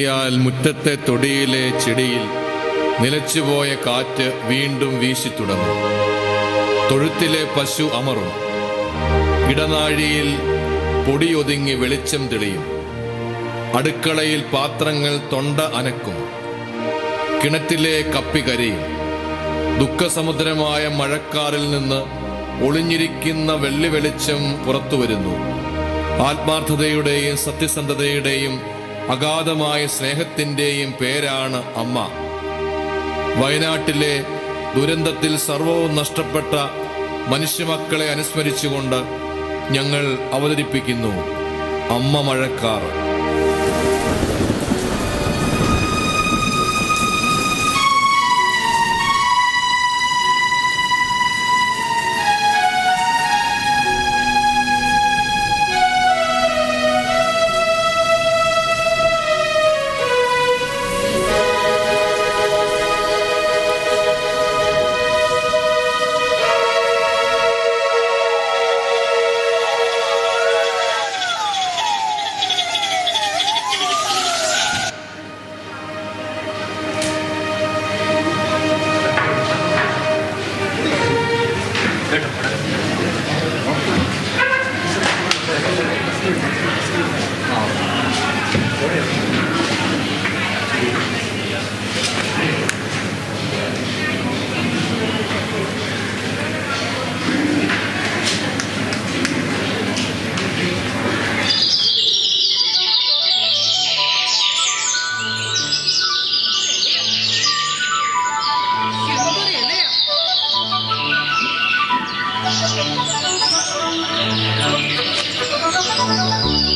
പെയ്യാൽ മുറ്റത്തെ തൊടിയിലെ ചെടിയിൽ നിലച്ചുപോയ കാറ്റ് വീണ്ടും വീശിത്തുടങ്ങും. തൊഴുത്തിലെ പശു അമറും. ഇടനാഴിയിൽ പൊടിയൊതുങ്ങി വെളിച്ചം തെളിയും. അടുക്കളയിൽ പാത്രങ്ങൾ തൊണ്ട അനക്കും. കിണറ്റിലെ കപ്പി കരയും. ദുഃഖസമുദ്രമായ മഴക്കാറിൽ നിന്ന് ഒളിഞ്ഞിരിക്കുന്ന വെള്ളി വെളിച്ചം പുറത്തുവരുന്നു. ആത്മാർത്ഥതയുടെയും സത്യസന്ധതയുടെയും അഗാധമായ സ്നേഹത്തിന്റെയും പേരാണ് അമ്മ. വയനാട്ടിലെ ദുരന്തത്തിൽ സർവവും നഷ്ടപ്പെട്ട മനുഷ്യമക്കളെ അനുസ്മരിച്ചുകൊണ്ട് ഞങ്ങൾ അവതരിപ്പിക്കുന്നു അമ്മ മഴക്കാർ.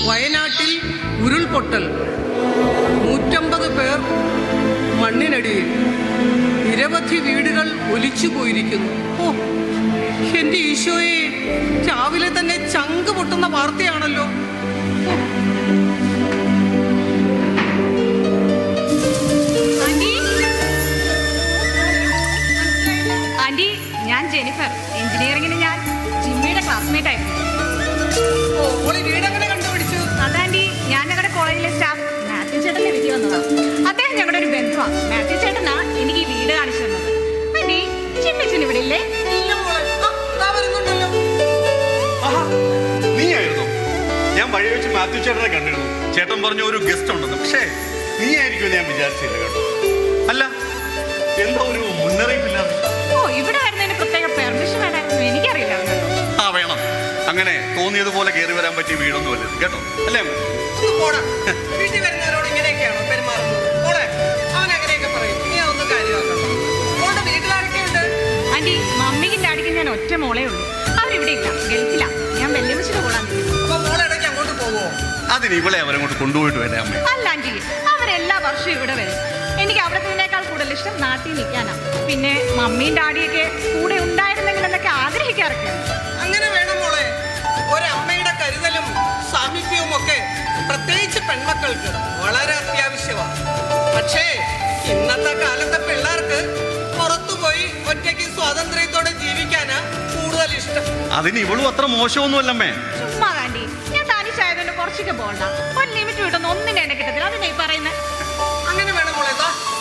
വയനാട്ടിൽ ഉരുൾപൊട്ടൽ, 150 പേർ മണ്ണിനടിയിൽ, നിരവധി വീടുകൾ ഒലിച്ചു പോയിരിക്കുന്നു. ഓ എന്റെ ഈശോയെ, രാവിലെ തന്നെ ചങ്ക് പൊട്ടുന്ന വാർത്തയാണല്ലോ. ആന്റി, ഞാൻ ജെനിഫർ. എഞ്ചിനീയറിംഗിന് ഞാൻ ജിമ്മിയുടെ ക്ലാസ്മേറ്റ് ആയിരുന്നു. വീടെങ്ങനെ കണ്ടുപിടിച്ചു? അതാന്റി, ഞാൻ ഞങ്ങളുടെ കോളേജിലെ സ്റ്റാഫ് മാത്യു ചേട്ടന്റെ വീട്ടിൽ വന്നതാണ്. അദ്ദേഹം ഞങ്ങളുടെ ഒരു ബന്ധുവാണ്. മാത്യു ചേട്ടനാ എനിക്ക് ഈ വീട് കാണിച്ചു തന്നത്. ആന്റി, ജിമ്മച്ചൻ ഇവിടെ ഇല്ലേ? നീയായിരുന്നു? ഞാൻ വഴി വെച്ച് മാത്യു ചേട്ടനെ കണ്ടിരുന്നു. ചേട്ടൻ പറഞ്ഞ ഒരു ഗസ്റ്റ് ഉണ്ടെന്ന്. പക്ഷേ നീ ആയിരിക്കും ഞാൻ വിചാരിച്ചില്ല കേട്ടോ. അല്ല, എന്താ ഒരു മുന്നറിയിപ്പില്ലാതെ? ഓ, ഇവിടെ വരുന്നതിന് പ്രത്യേക പെർമിഷൻ വേണമായിരുന്നു. എനിക്കറിയില്ല. ആ, വേണം. അങ്ങനെ തോന്നിയതുപോലെ കയറി വരാൻ പറ്റിയ വീടൊന്നും അല്ലേ കേട്ടോ, അല്ലേ? വീട്ടിൽ വരുന്നവരോട് ഇങ്ങനെയൊക്കെയാണോ പെരുമാറുന്നത്? അവൻ അങ്ങനെയൊക്കെ പറയും. നീ അതൊന്നും കാര്യമാക്കണം. വീട്ടിലാരൊക്കെയുണ്ട്? ആന്റി, മമ്മിക്കും ഡാഡിക്കും ഞാൻ ഒറ്റ മോളേ ഉള്ളൂ. അവരിവിടെ ഇല്ല, ഗൾഫിലാ. ഞാൻ വെല്ലുവിളിച്ചിട്ട് പോകാൻ. മോളിടയ്ക്ക് അങ്ങോട്ട് പോവോ? അതിന് ഇവളെ അവരങ്ങോട്ട് കൊണ്ടുപോയിട്ട് വരാം അമ്മ. അല്ല ആന്റി, അവരെല്ലാ വർഷവും ഇവിടെ വരും. എനിക്ക് അവിടത്തേക്കാൾ കൂടുതൽ ഇഷ്ടം നാട്ടിൽ നിൽക്കാനാ. പിന്നെ മമ്മിയും ഡാഡിയൊക്കെ കൂടെ ഉണ്ടായിരുന്നെങ്കിൽ എന്നൊക്കെ ആഗ്രഹിക്കാറൊക്കെ. അങ്ങനെ വേണം മോളെ. ഒരമ്മയുടെ കരുതലും സാമീപ്യവും ഒക്കെ പ്രത്യേകിച്ച് പെൺമക്കൾക്ക് വളരെ അത്യാവശ്യമാണ്. പക്ഷേ ഇന്നത്തെ കാലത്തെ പിള്ളേർക്ക് പുറത്തുപോയി ഒറ്റയ്ക്ക് സ്വാതന്ത്ര്യത്തോടെ ജീവിക്കാനാ കൂടുതൽ ഇഷ്ടം. അതിന് ഇവളും അത്ര മോശമൊന്നുമല്ലമ്മേ. ചുമ്മാ ആന്റി, ഞാൻ താനിച്ചായതുകൊണ്ട് കുറച്ചൊക്കെ പോകണ്ട. ഒരു ലിമിറ്റ് വിട്ടൊന്നും ഒന്നിനും എന്നെ കിട്ടത്തില്ല. അതിനെ പറയുന്നത്. അങ്ങനെ വേണം മോളെ.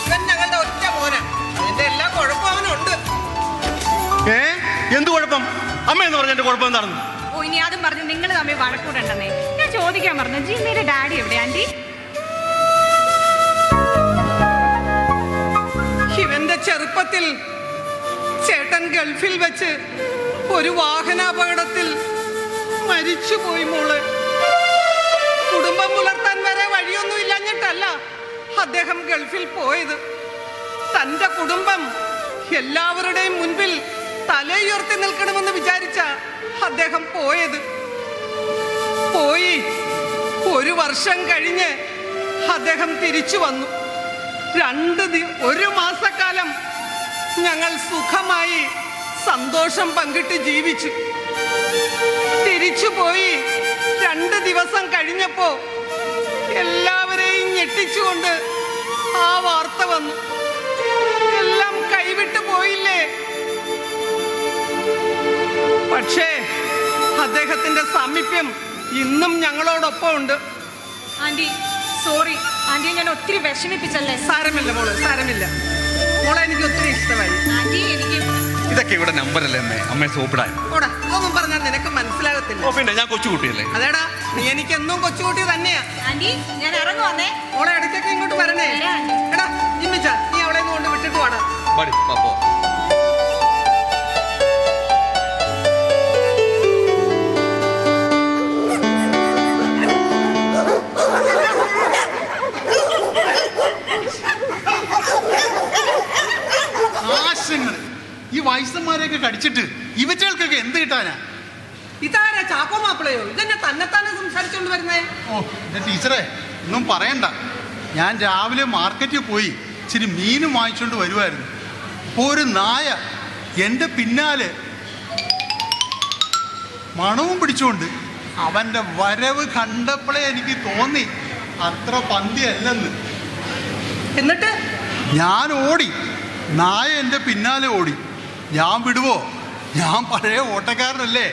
ഇവൻ ഞങ്ങളുടെ ഒറ്റ മോന. അതിന്റെ എല്ലാ കുഴപ്പവും അവനുണ്ട്. എന്ത് കുഴപ്പം? അമ്മ എന്ന് പറഞ്ഞ എന്റെ കുഴപ്പം എന്താണെന്ന്? ഓ, ഇനി അതും പറഞ്ഞു നിങ്ങൾ തമ്മിൽ വഴക്കൂടണ്ടെന്നേ. ഞാൻ ചോദിക്കാൻ പറഞ്ഞു, ജിമ്മിയുടെ ഡാഡി എവിടെ ആന്റി? ഇവന്റെ ചെറുപ്പത്തിൽ ചേട്ടൻ ഗൾഫിൽ വെച്ച് ഒരു വാഹനാപകടത്തിൽ മരിച്ചുപോയി മോളെ. കുടുംബം പുലർത്താൻ വരെ വഴിയൊന്നും ഇല്ലഞ്ഞിട്ടല്ല അദ്ദേഹം ഗൾഫിൽ പോയത്. തന്റെ കുടുംബം എല്ലാവരുടെയും മുൻപിൽ തലയുയർത്തി നിൽക്കണമെന്ന് വിചാരിച്ച അദ്ദേഹം പോയി 1 വർഷം കഴിഞ്ഞ് അദ്ദേഹം തിരിച്ചു വന്നു. 1 മാസക്കാലം ഞങ്ങൾ സുഖമായി സന്തോഷം പങ്കിട്ട് ജീവിച്ചു. തിരിച്ചുപോയി 2 ദിവസം കഴിഞ്ഞപ്പോ എല്ലാവരെയും ഞെട്ടിച്ചുകൊണ്ട് ആ വാർത്ത വന്നു. എല്ലാം കൈവിട്ടു പോയില്ലേ? പക്ഷേ അദ്ദേഹത്തിന്റെ സാമീപ്യം ഇന്നും ഞങ്ങളോടൊപ്പം ഉണ്ട്. Anti, sorry. ആന്റിയെ ഞാൻ ഒത്തിരി വിഷമിപ്പിച്ചല്ലേ? സാരമില്ല മോള്, സാരമില്ല മോളെ, എനിക്ക് ഒത്തിരി ഇഷ്ടമായി. ആന്റി എനിക്ക് ഇതൊക്കെ ഇവിടെ നമ്പറല്ലേ അമ്മേ, അമ്മയെ സോപ്പിടാൻ. ഓടാ, ഇതൊന്നും പറഞ്ഞാൽ നിനക്ക് മനസ്സിലാകത്തില്ല. ഓ പിന്നെ ഞാൻ കൊച്ചുകുട്ടിയല്ലേ. അതേടാ, നീ എനിക്കെന്നും കൊച്ചുകുട്ടി തന്നെയാ. ആന്റി ഞാൻ ഇറങ്ങുവന്നേ. മോളെ ഇടയ്ക്കൊക്കെ ഇങ്ങോട്ട് വരണേ. വരാം ആന്റി. എടാ ജിമ്മിച്ച, നീ അവളെ ഒന്ന് കൊണ്ട് വിട്ടിട്ട് വാടാ. പാടി പാപ്പോ. ഈ വയസ്സന്മാരെയൊക്കെ കടിച്ചിട്ട് ഇവറ്റകൾക്കൊക്കെ എന്ത് കിട്ടാനാ? ഇതാരാ, ചാക്കോ മാപ്പിളയോ? ഇതെന്നെ തന്നെത്താനെ സംസാരിച്ചോണ്ട് വരുന്നേ? ഓ എൻ്റെ ടീച്ചറെ ഒന്നും പറയണ്ട. ഞാൻ രാവിലെ മാർക്കറ്റിൽ പോയി ഇച്ചിരി മീനും വാങ്ങിച്ചുകൊണ്ട് വരുമായിരുന്നു. അപ്പോൾ ഒരു നായ എൻ്റെ പിന്നാലെ മണവും പിടിച്ചുകൊണ്ട് അവൻ്റെ വരവ് കണ്ടപ്പോഴേ എനിക്ക് തോന്നി അത്ര പന്തിയല്ലെന്ന്. എന്നിട്ട് ഞാൻ ഓടി, നായ എൻ്റെ പിന്നാലെ ഓടി. ഞാൻ വിടുവോ? ഞാൻ പഴയ ഓട്ടക്കാരനല്ലേ,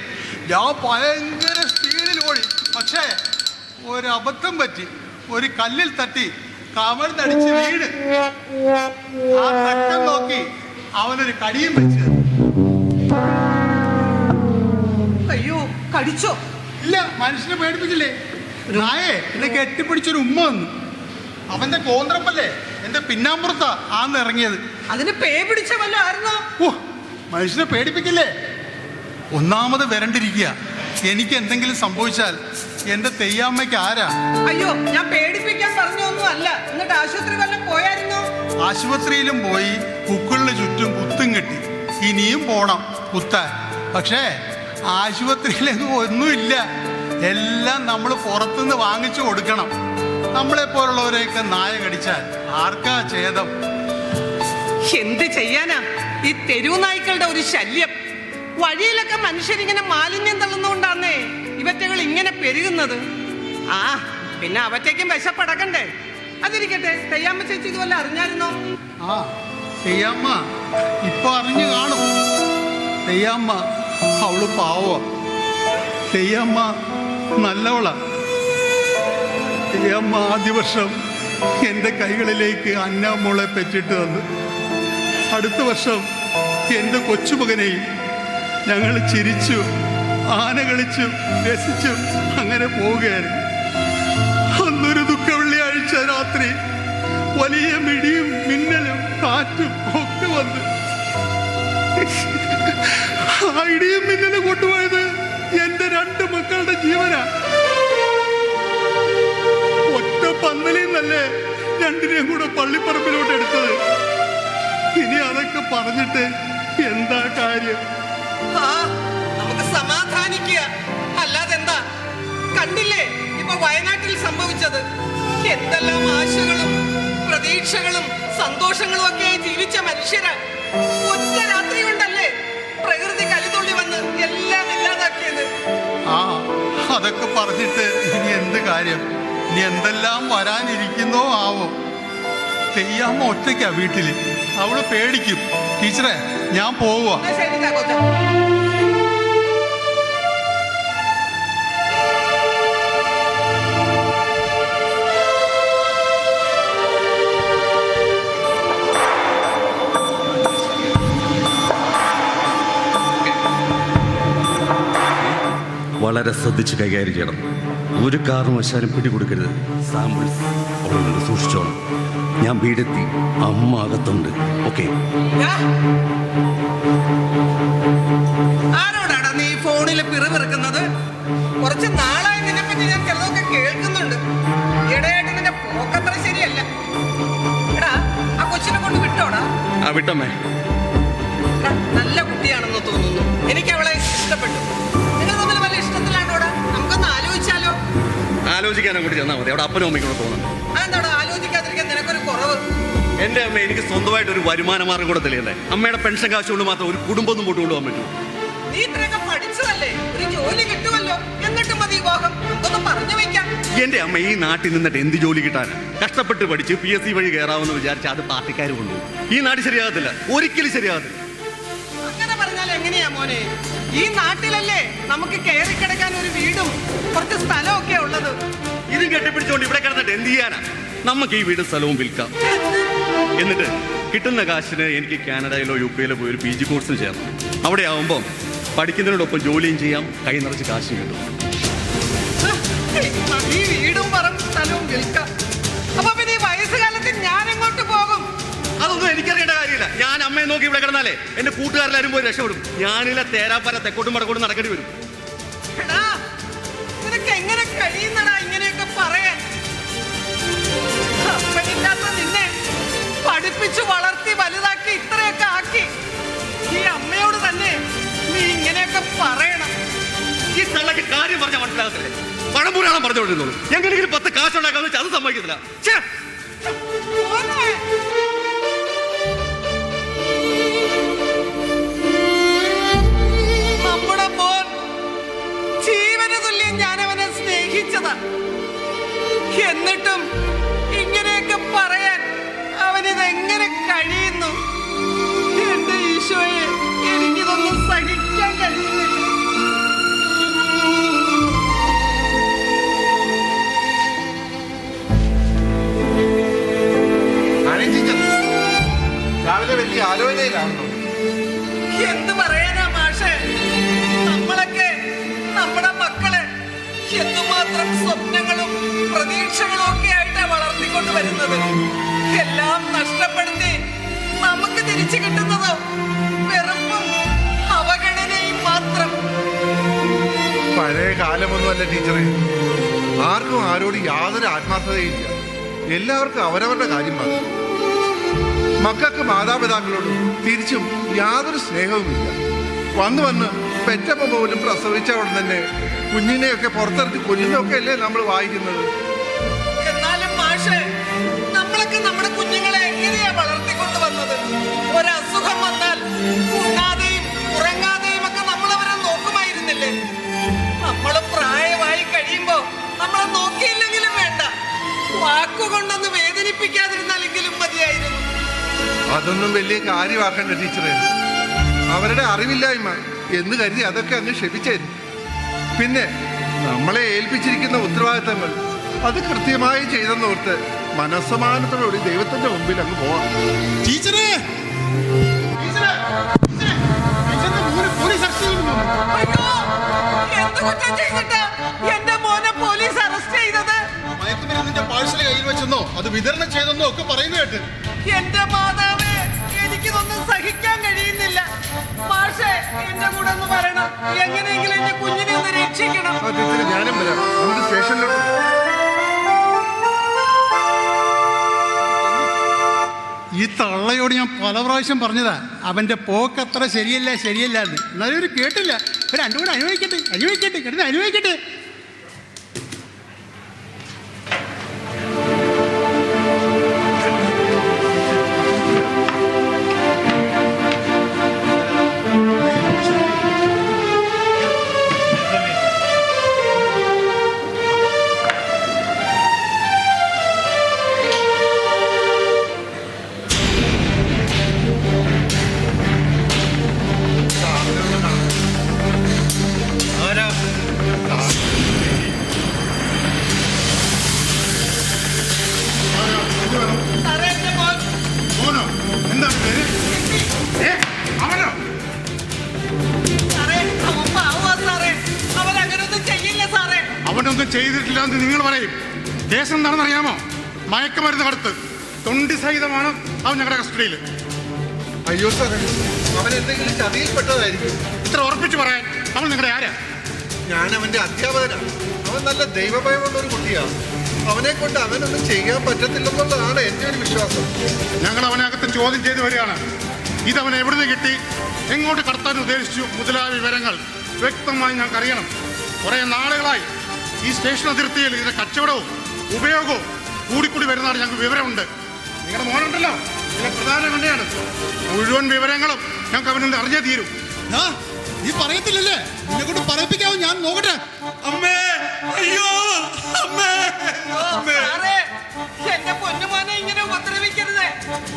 ഞാൻ ഭയങ്കര സ്പീഡിൽ ഓടി. പക്ഷേ ഒരബദ്ധം പറ്റി, ഒരു കല്ലിൽ തട്ടി കമഴ്ന്നടിച്ച് വീട്. ആ തക്കം നോക്കി അവനൊരു കടിയും വെച്ച്. അയ്യോ, കടിച്ചോ? ഇല്ല, മനുഷ്യനെ പേടിപ്പിച്ചില്ലേ. നായേ എന്നെ കെട്ടിപ്പിടിച്ചൊരു ഉമ്മ വന്നു. അവൻ്റെ കോന്ത്രപ്പല്ലേ എൻ്റെ പിന്നാമ്പുറത്താ ആന്ന് ഇറങ്ങിയത്. അതിന് പേ പിടിച്ച വല്ല ആയിരുന്നോ? ഓ, മനുഷ്യനെ പേടിപ്പിക്കില്ലേ. ഒന്നാമത് വരണ്ടിരിക്കുക. എനിക്ക് എന്തെങ്കിലും സംഭവിച്ചാൽ എൻ്റെ തെയ്യാമ്മയ്ക്ക് ആരാ? അയ്യോ, ഞാൻ പേടിപ്പിക്കാൻ പറഞ്ഞൊന്നും അല്ല. എന്നിട്ട് ആശുപത്രി വല്ലതും പോയായിരുന്നോ? ആശുപത്രിയിലും പോയി, പുക്കിളിന് ചുറ്റും കുത്തും കെട്ടി. ഇനിയും പോണം കുത്താൻ. പക്ഷേ ആശുപത്രിയിലെങ്ങും ഒന്നുമില്ല. എല്ലാം നമ്മൾ പുറത്തുനിന്ന് വാങ്ങിച്ചു കൊടുക്കണം. നമ്മളെപ്പോലുള്ളവരെയൊക്കെ നായ കടിച്ചാൽ ആർക്കാ ഛേദം? എന്ത് ചെയ്യാനാ, ഈ തെരുവു നായ്ക്കളുടെ ഒരു ശല്യം. വഴിയിലൊക്കെ മനുഷ്യരിങ്ങനെ മാലിന്യം തള്ളുന്നോണ്ടാന്നേ ഇവറ്റകൾ ഇങ്ങനെ പെരുകുന്നത്. ആ പിന്നെ അവറ്റയ്ക്കും വിശപ്പടക്കണ്ടേ. അതിരിക്കട്ടെ, തെയ്യാമ്മ ചേച്ചി ഇതുവല്ല അറിഞ്ഞായിരുന്നോ? ആ, തെയ്യാമ്മ ഇപ്പൊ അറിഞ്ഞു കാണും. തെയ്യാമ്മ അവള് പാവ. തെയ്യാമ്മ നല്ലവളാ. തെയ്യാമ്മ ആദ്യ വർഷം എൻ്റെ കൈകളിലേക്ക് അന്നാമോളെ പെറ്റിട്ട് തന്നു. അടുത്ത വർഷം എൻ്റെ കൊച്ചുമകനെയും. ഞങ്ങൾ ചിരിച്ചു, ആന കളിച്ചു, രസിച്ചു അങ്ങനെ പോവുകയായിരുന്നു. അന്നൊരു ദുഃഖ വെള്ളിയാഴ്ച രാത്രി വലിയ മിടിയും മിന്നലും കാറ്റും ഒക്കെ വന്ന് ആ ഇടിയും മിന്നലും കൊണ്ടുപോയത് എൻ്റെ 2 മക്കളുടെ ജീവനാ. ഒറ്റ പന്തലിൽ നിന്നല്ലേ 2നെയും കൂടെ പള്ളിപ്പറമ്പിലോട്ട് എടുത്തത്. ഇനി അതൊക്കെ പറഞ്ഞിട്ട് എന്താ കാര്യം? ആ നമുക്ക് സമാധാനിക്കുക, അല്ലാതെ എന്താ? കണ്ടില്ലേ ഇപ്പൊ വയനാട്ടിൽ സംഭവിച്ചത്? എന്തെല്ലാം ആശകളും പ്രതീക്ഷകളും സന്തോഷങ്ങളും ഒക്കെ ജീവിച്ച മനുഷ്യരാ ഒറ്റ രാത്രി കൊണ്ടല്ലേ പ്രകൃതി കലിതുള്ളി വന്ന് എല്ലാം ഇല്ലാതാക്കിയത്. ആ അതൊക്കെ പറഞ്ഞിട്ട് ഇനി എന്ത് കാര്യം? ഇനി എന്തെല്ലാം വരാനിരിക്കുന്നോ ആവോ. തെയ്യാമ്മ ഒറ്റയ്ക്കാ വീട്ടില്. അവള് പേടിക്കും. ടീച്ചറെ ഞാൻ പോവുക. എന്നാ ശരി ചാക്കോച്ച. വളരെ ശ്രദ്ധിച്ച് കൈകാര്യം ചെയ്യണം. ഒരു കാരണവശാലും പിടികൊടുക്കരുത്. സാമ്പിൾസ് അവിടെ സൂക്ഷിച്ചോണം. ഞാൻ വീടെത്തി, അമ്മ അകത്തുണ്ട്. ഓക്കെ? ആരോടാടാ നീ ഫോണിൽ പിറുപിറുക്കുന്നത്? കുറച്ച് നാളായി നിന്നെപ്പറ്റി ഞാൻ ചിലതൊക്കെ കേൾക്കുന്നുണ്ട്. ഇടയായിട്ട് നിന്റെ പോക്കത്ര ശരിയല്ല. എടാ ആ കൊച്ചിനെ കൊണ്ട് വിട്ടോടാ. ആ വിട്ടമ്മേ. എടാ, നല്ല കുട്ടിയാണെന്ന് തോന്നുന്നു. എനിക്ക് അവളെ ഇഷ്ടപ്പെട്ടു. നിങ്ങൾ തമ്മിൽ വല്ല ഇഷ്ടത്തിലാണോടാ? നമുക്കൊന്ന് ആലോചിച്ചാലോ? ആലോചിക്കാൻ അങ്ങോട്ട് ചെന്നാൽ മതി. അവിടെ അപ്പനും അമ്മയ്ക്കൂടെ തോന്നുന്നു. അതെന്താടാ ആലോചിക്കാതിരിക്കാൻ നിനക്കൊരു കുറവ്? എൻ്റെ അമ്മ എനിക്ക് സ്വന്തമായിട്ട് ഒരു വരുമാന മാർഗം കൂടെ തെളിയണ്ടേ? അമ്മയുടെ പെൻഷൻ കാശ് കൊണ്ട് മാത്രം ഒരു കുടുംബം ഒന്നും പോട്ട് കൊണ്ടുപോകാൻ പറ്റുമോ? നീ ഇത്രയൊക്കെ പഠിച്ചതല്ലേ, ഒരു ജോലി കിട്ടുമല്ലോ. എന്നിട്ട് മതി വിവാഹം. നമുക്കൊന്ന് പറഞ്ഞു വെക്കാം. എൻ്റെ അമ്മ ഈ നാട്ടിൽ നിന്നിട്ട് എന്ത് ജോലി കിട്ടാനാ? കഷ്ടപ്പെട്ട് പഠിച്ച് PSC വഴി കയറാമെന്ന് വിചാരിച്ച അത് പാർട്ടിക്കാർ കൊണ്ടുപോകും. ഈ നാട് ശരിയാകത്തില്ല, ഒരിക്കലും ശരിയാകത്തില്ല. അങ്ങനെ പറഞ്ഞാൽ എങ്ങനെയാ മോനെ? ഈ നാട്ടിലല്ലേ നമുക്ക് കയറി കിടക്കാൻ ഒരു വീടും കുറച്ച് സ്ഥലമൊക്കെ ഉള്ളത്. ഇതും കെട്ടിപ്പിടിച്ചോണ്ട് ഇവിടെ കിടന്നിട്ട് എന്ത് ചെയ്യാനാ? നമുക്ക് ഈ വീടും സ്ഥലവും വിൽക്കാം. എന്നിട്ട് കിട്ടുന്ന കാശിന് എനിക്ക് കാനഡയിലോ UK-യിലോ പോയി ഒരു PG കോഴ്സിന് ചേർന്നു. അവിടെ ആവുമ്പോൾ പഠിക്കുന്നതിനോടൊപ്പം ജോലിയും ചെയ്യാം, കൈ നിറച്ച് കാശും കിട്ടും. ഈ വീടും പറമ്പും സ്ഥലവും വിൽക്കാം. അപ്പൊ പിന്നെ ഈ വയസ്സുകാലത്തിൽ ഞാൻ എങ്ങോട്ട് പോകും? അതൊന്നും എനിക്കറിയേണ്ട കാര്യമില്ല. ഞാൻ അമ്മയെ നോക്കി ഇവിടെ കിടന്നാലേ എന്റെ കൂട്ടുകാരെല്ലാരും പോയി രക്ഷപ്പെടും. ഞാനില്ല തേരാപ്പാര തെക്കോട്ടും വടക്കോട്ടും നടക്കേണ്ടി വരും. എടാ, നിനക്ക് എങ്ങനെ കഴിയുന്നടാ ഇങ്ങനെയൊക്കെ പറയാൻ? അപ്പനില്ലാത്ത നിന്നെ പഠിപ്പിച്ചു വളർത്തി വലുതാക്കി ഇത്രയൊക്കെ ആക്കി ഈ അമ്മയോട് തന്നെ നീ ഇങ്ങനെയൊക്കെ പറയണം. ഈ തള്ളക്ക് കാര്യം പറഞ്ഞാൽ മനസ്സിലാകത്തില്ലേ? പഴംപൂരാണം പറഞ്ഞുകൊണ്ടിരുന്നുള്ളൂ. എങ്ങനെയെങ്കിലും 10 കാശുണ്ടാക്കാന്ന് വെച്ചാൽ അത് സമ്മതിക്കത്തില്ല. മോനെ, നമ്മുടെ മോൻ ജീവന തുല്യം ഞാനവനെ സ്നേഹിച്ചതാ. എന്നിട്ടും ഇങ്ങനെയൊക്കെ പറയാൻ അവനിതെങ്ങനെ കഴിയുന്നു? എന്റെ ഈശോയെ, എനിക്കിതൊന്നും സഹിക്കാൻ കഴിയുന്നില്ല. രാവിലെ വലിയ ആലോചനയിലാണല്ലോ. എന്ത് പറയാനാ മാഷേ, നമ്മളൊക്കെ നമ്മുടെ മക്കളെ എന്തുമാത്രം സ്വപ്നങ്ങളും പ്രതീക്ഷകളും ഒക്കെ ആയിട്ടാ വളർത്തിക്കൊണ്ട് വരുന്നത്. എല്ലാം നഷ്ടപ്പെടുത്തി നമുക്ക് തിരിച്ചു കിട്ടുന്നത് വെറുപ്പും അവഗണനയും മാത്രം. പഴയ കാലമൊന്നുമല്ല ടീച്ചറെ. ആർക്കും ആരോട് യാതൊരു ആത്മാർത്ഥതയില്ല. എല്ലാവർക്കും അവരവരുടെ കാര്യം മാത്രം. മക്കൾക്ക് മാതാപിതാക്കളോട് തിരിച്ചും യാതൊരു സ്നേഹവുമില്ല. വന്ന് പെറ്റപ്പ പോലും പ്രസവിച്ച ഉടൻ തന്നെ കുഞ്ഞിനെയൊക്കെ പുറത്തിറക്കി കൊല്ലുന്നതൊക്കെ അല്ലേ നമ്മൾ വായിക്കുന്നത്. എന്നാലും മാഷേ, നമ്മളൊക്കെ നമ്മുടെ കുഞ്ഞുങ്ങളെ എങ്ങനെയാ വളർത്തിക്കൊണ്ട് വന്നത്? ഒരസുഖം വന്നാൽ ഉണ്ണാതെയും ഉറങ്ങാതെയും ഒക്കെ നമ്മളവരെ നോക്കുമായിരുന്നില്ലേ? നമ്മൾ പ്രായമായി കഴിയുമ്പോ നമ്മളെ നോക്കിയില്ലെങ്കിലും വേണ്ട, വാക്കുകൊണ്ടൊന്ന് വേദനിപ്പിക്കാതിരുന്നാലെങ്കിലും മതിയായിരുന്നു. അതൊന്നും വലിയ കാര്യമാക്കണ്ട ടീച്ചറെ. അവരുടെ അറിവില്ലായ്മ എന്ന് കരുതി അതൊക്കെ അങ്ങ് ക്ഷമിച്ചായിരുന്നു. പിന്നെ നമ്മളെ ഏൽപ്പിച്ചിരിക്കുന്ന ഉത്തരവാദിത്തങ്ങൾ അത് കൃത്യമായി ചെയ്തെന്നോർത്ത് മനസ്സമാനത്തോടുകൂടി ദൈവത്തിന്റെ മുമ്പിൽ അങ്ങ് പോവാം. ടീച്ചറേ, അയ്യോ, എന്ത് കുറ്റം ചെയ്തിട്ടാ എന്റെ മോനെ പോലീസ് അറസ്റ്റ് ചെയ്തത്? മയക്കുമരുന്നിന്റെ പാഴ്സൽ കയ്യിൽ വെച്ചെന്നോ അത് വിതരണം ചെയ്തെന്നോ ഒക്കെ പറയുന്ന കേട്ട്. എന്റെ മാതാവേ, എനിക്കിതൊന്നും സഹിക്കാൻ കഴിയുന്നില്ല. മാഷേ, എന്റെ കൂടെ ഒന്ന് വരണം. എങ്ങനെയെങ്കിലും എന്റെ കുഞ്ഞിനെ ഒന്ന് രക്ഷിക്കണം. ആ ടീച്ചറെ, ഞാനും വരാം. നമുക്ക് സ്റ്റേഷനിലോട്ട് ഈ തള്ളയോട് ഞാൻ പല പ്രാവശ്യം പറഞ്ഞതാ അവന്റെ പോക്കത്ര ശരിയല്ല എന്ന്. എന്നാലും ഒരു കേട്ടില്ല. ഒരു രണ്ടും കൂടെ അനുഭവിക്കട്ടെ കിടന്ന് അനുഭവിക്കട്ടെ. സാറേ, എന്റെ മോൻ സാറേ, അവൻ പാവാ സാറേ. അവൻ അങ്ങനൊന്നും ചെയ്യില്ല സാറേ. അവനൊന്നും ചെയ്തിട്ടില്ല എന്ന് നിങ്ങൾ പറയും. കേസ് എന്താണെന്ന് അറിയാമോ? മയക്കുമരുന്ന് കടത്ത്. തൊണ്ടി സഹിതമാണ് അവൻ ഞങ്ങളുടെ കസ്റ്റഡിയിൽ. അയ്യോ സാറേ, അവൻ എന്തെങ്കിലും ചതിയിൽപ്പെട്ടതായിരിക്കും. ഇത്ര ഉറപ്പിച്ച് പറയാൻ അവൻ നിങ്ങളുടെ ആരാ? ഞാൻ അവന്റെ അധ്യാപകനാണ്. അവൻ നല്ല ദൈവഭയമുള്ള ഒരു കുട്ടിയാണ്. അവനെ കൊണ്ട് അവനൊന്നും ചെയ്യാൻ പറ്റത്തില്ലെന്നുള്ളതാണ് എൻ്റെ ഒരു വിശ്വാസം. ഞങ്ങൾ അവനകത്ത് ചോദ്യം ചെയ്തു വരികയാണ്. ഇതവൻ എവിടുന്ന് കിട്ടി, എങ്ങോട്ട് കടത്താൻ ഉദ്ദേശിച്ചു മുതലായ വിവരങ്ങൾ വ്യക്തമായി ഞങ്ങൾക്ക് അറിയണം. കുറേ നാളുകളായി ഈ സ്റ്റേഷൻ അതിർത്തിയിൽ ഇതിന്റെ കച്ചവടവും ഉപയോഗവും കൂടിക്കൂടി വരുന്നതാണ് ഞങ്ങൾക്ക് വിവരമുണ്ട്. നിങ്ങളുടെ മോനുണ്ടല്ലോ, ഇതിലെ പ്രധാന കണ്ണിയാണ്. മുഴുവൻ വിവരങ്ങളും ഞങ്ങൾക്ക് അവനൊന്ന് അറിഞ്ഞേ തീരും. നീ പറയത്തില്ലല്ലേ? എന്നെ കൊണ്ട് പറയിപ്പിക്കാവോ? ഞാൻ നോക്കട്ടെ. അമ്മേ, അയ്യോ അമ്മേ, സാറേ, എന്റെ പൊന്നുമോനെ ഇങ്ങനെ ഉപദ്രവിക്കരുതേ.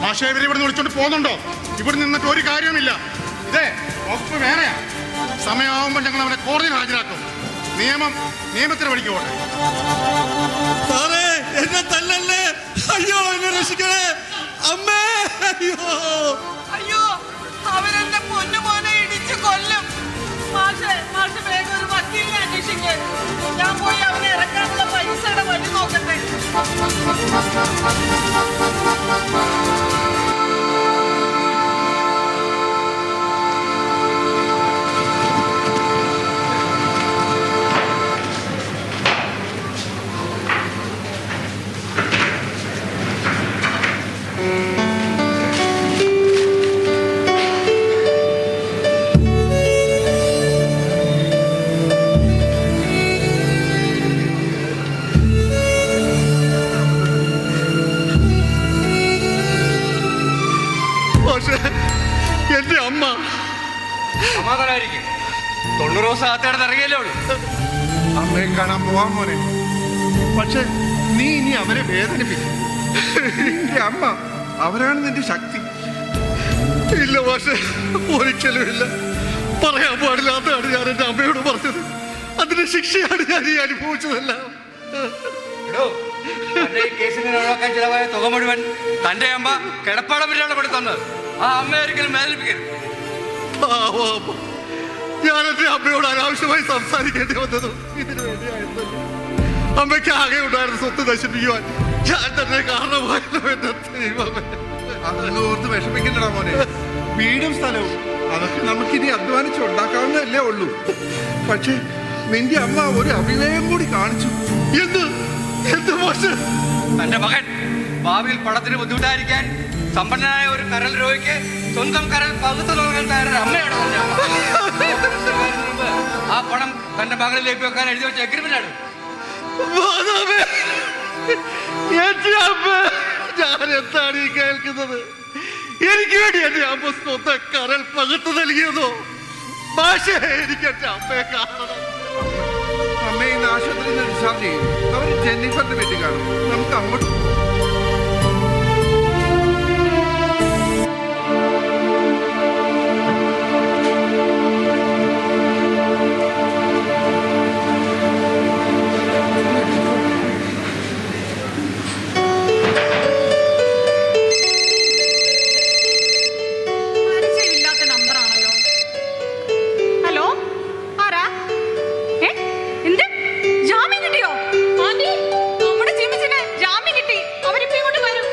മാഷേ, ഇവരെ ഇവിടെ വിളിച്ചോണ്ട് പോകുന്നുണ്ടോ? ഇവിടെ നിന്നിട്ട് ഒരു കാര്യവുമില്ല. ഇതേ വകുപ്പ് വേറെയാ. സമയമാകുമ്പോൾ ഞങ്ങൾ അവനെ കോടതിയിൽ ഹാജരാക്കും. നിയമത്തിന് വഴിക്ക് പോട്ടെ. സാറേ, എന്നെ തല്ലല്ലേ! അയ്യോ, എന്നെ രക്ഷിക്കണേ! അമ്മേ! അയ്യോ! അയ്യോ, അവരെന്റെ പൊന്നുമോനെ ഇടിച്ചു കൊല്ലും. മാഷ് വേഗം ഒരു വക്കീലിനെ അന്വേഷിക്ക്. ഞാൻ പോയി അവനെ ഇറക്കാനുള്ള പൈസയുടെ വഴി നോക്കട്ടെ. പക്ഷേ എന്റെ അമ്മ സമാധാനായിരിക്കും. 90 ദിവസം അകത്തേടെ ഇറങ്ങിയല്ലേ ഉള്ളൂ. അമ്മയെ കാണാൻ പോവാൻ മോനെ. പക്ഷെ നീ ഇനി അവരെ വേദനിപ്പിക്കും. എന്റെ അമ്മ അവരാണ് നിന്റെ ശക്തി. ഇല്ല പക്ഷേ, ഒരിക്കലും ഇല്ല. പറയാൻ പാടില്ലാത്തതാണ് ഞാൻ എന്റെ അമ്മയോട് പറഞ്ഞത്. അതിന്റെ ശിക്ഷയാണ് ഞാൻ ഈ അനുഭവിച്ചതല്ല. ഈ കേസിനെ ഒഴിവാക്കാൻ ചിലവായ തുക മുഴുവൻ തന്റെ അമ്മ കിടപ്പാടം വരെയാണ് കൊടുത്തത്. ആ അമ്മ ഒരിക്കലും വേദനിപ്പിക്കരുത്. ഞാൻ എന്റെ അമ്മയോട് അനാവശ്യമായി സംസാരിക്കേണ്ടി വന്നത് ഇതിനു വേണ്ടിയായിരുന്നു. അമ്മയ്ക്ക് ആകെ ഉണ്ടായിരുന്ന സ്വത്ത് നശിപ്പിക്കുവാൻ ഞാൻ തന്നെ കാരണമായല്ലോ. എന്റെ ദൈവമേ, അതൊന്നും ഓർത്ത് വിഷമിക്കണ്ടടാ മോനെ. വീടും സ്ഥലവും അതൊക്കെ നമുക്കിനി അധ്വാനിച്ചുണ്ടാക്കാവുന്നതല്ലേ ഉള്ളൂ. പക്ഷെ നിന്റെ അമ്മ ഒരു അഭിനയം കൂടി കാണിച്ചു. എന്ത് മോശ! തന്റെ മകൻ ഭാവിയിൽ പണത്തിന് ബുദ്ധിമുട്ടായിരിക്കാൻ സമ്പന്നനായ ഒരു കരൾ രോഗിക്ക് സ്വന്തം കരൾ പകുത്തു നൽകാൻ തയ്യാറായ അമ്മയാണ് തന്റെ അമ്മ. ആ പണം തന്റെ മകളിലേക്ക് വെക്കാൻ എഴുതി വെച്ച എഗ്രിമെന്റാണ്. ഞാൻ എന്താണ് ഈ കേൾക്കുന്നത്? എനിക്ക് വേണ്ടി എന്റെ അമ്മ സ്വന്തം കരൾ പകുത്തു നൽകിയതോ? ഭാഷ എനിക്ക് എന്റെ അമ്മയെ കാണണം. അമ്മയെ ഇന്ന് ആശുപത്രിയിൽ നിന്ന് ഡിസ്ചാർജ് ചെയ്യും. അവർ ജെന്നിഫറിന്റെ വീട്ടിൽ കാണും. നമുക്ക് അങ്ങോട്ട് പോകാം. പരിചയമില്ലാത്ത നമ്പറാണല്ലോ. ഹലോ, ആരാ? എന്ത് ജാമ്യം കിട്ടിയോ? ആന്റി, നമ്മുടെ ചിമ്മിച്ചിന് ജാമ്യം കിട്ടി. അവരിപ്പോ ഇങ്ങോട്ട് വരും.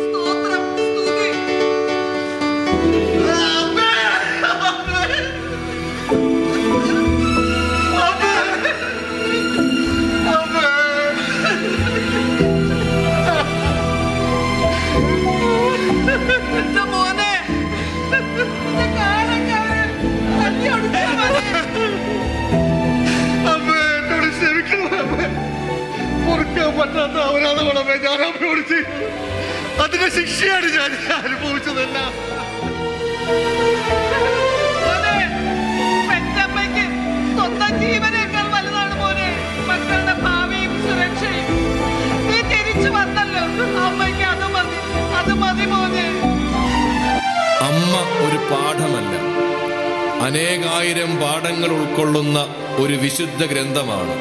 സ്തോത്രം, സ്തുതി. എന്റെ മോനെ, എന്റെ കാലൊക്കെ അവര് തല്ലിയൊടിച്ചു മോനെ. അമ്മ എന്നോട് ക്ഷമിക്കണം. അമ്മ പൊറുക്കാൻ പറ്റാത്ത അവരാധമാണ് ഞാൻ അമ്മയോട് ചെയ്തത്. അതിന്റെ ശിക്ഷയാണ് ഞാൻ അനുഭവിച്ചതല്ല. മോനെ, പെറ്റമ്മയ്ക്ക് സ്വന്തം ജീവനേക്കാൾ വലുതാണ് മോനെ മക്കളുടെ ഭാവിയും സുരക്ഷയും. നീ തിരിച്ചു വന്നല്ലോ. അമ്മയ്ക്ക് അത് മതി മോനെ. അമ്മ ഒരു പാഠമല്ല, അനേകായിരം പാഠങ്ങൾ ഉൾക്കൊള്ളുന്ന ഒരു വിശുദ്ധ ഗ്രന്ഥമാണ്.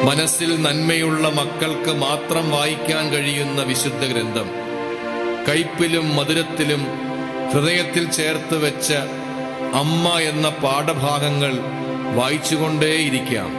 മനസ്സിൽ നന്മയുള്ള മക്കൾക്ക് മാത്രം വായിക്കാൻ കഴിയുന്ന വിശുദ്ധ ഗ്രന്ഥം. കയ്പിലും മധുരത്തിലും ഹൃദയത്തിൽ ചേർത്ത് വെച്ച അമ്മ എന്ന പാഠഭാഗങ്ങൾ വായിച്ചുകൊണ്ടേയിരിക്കാം.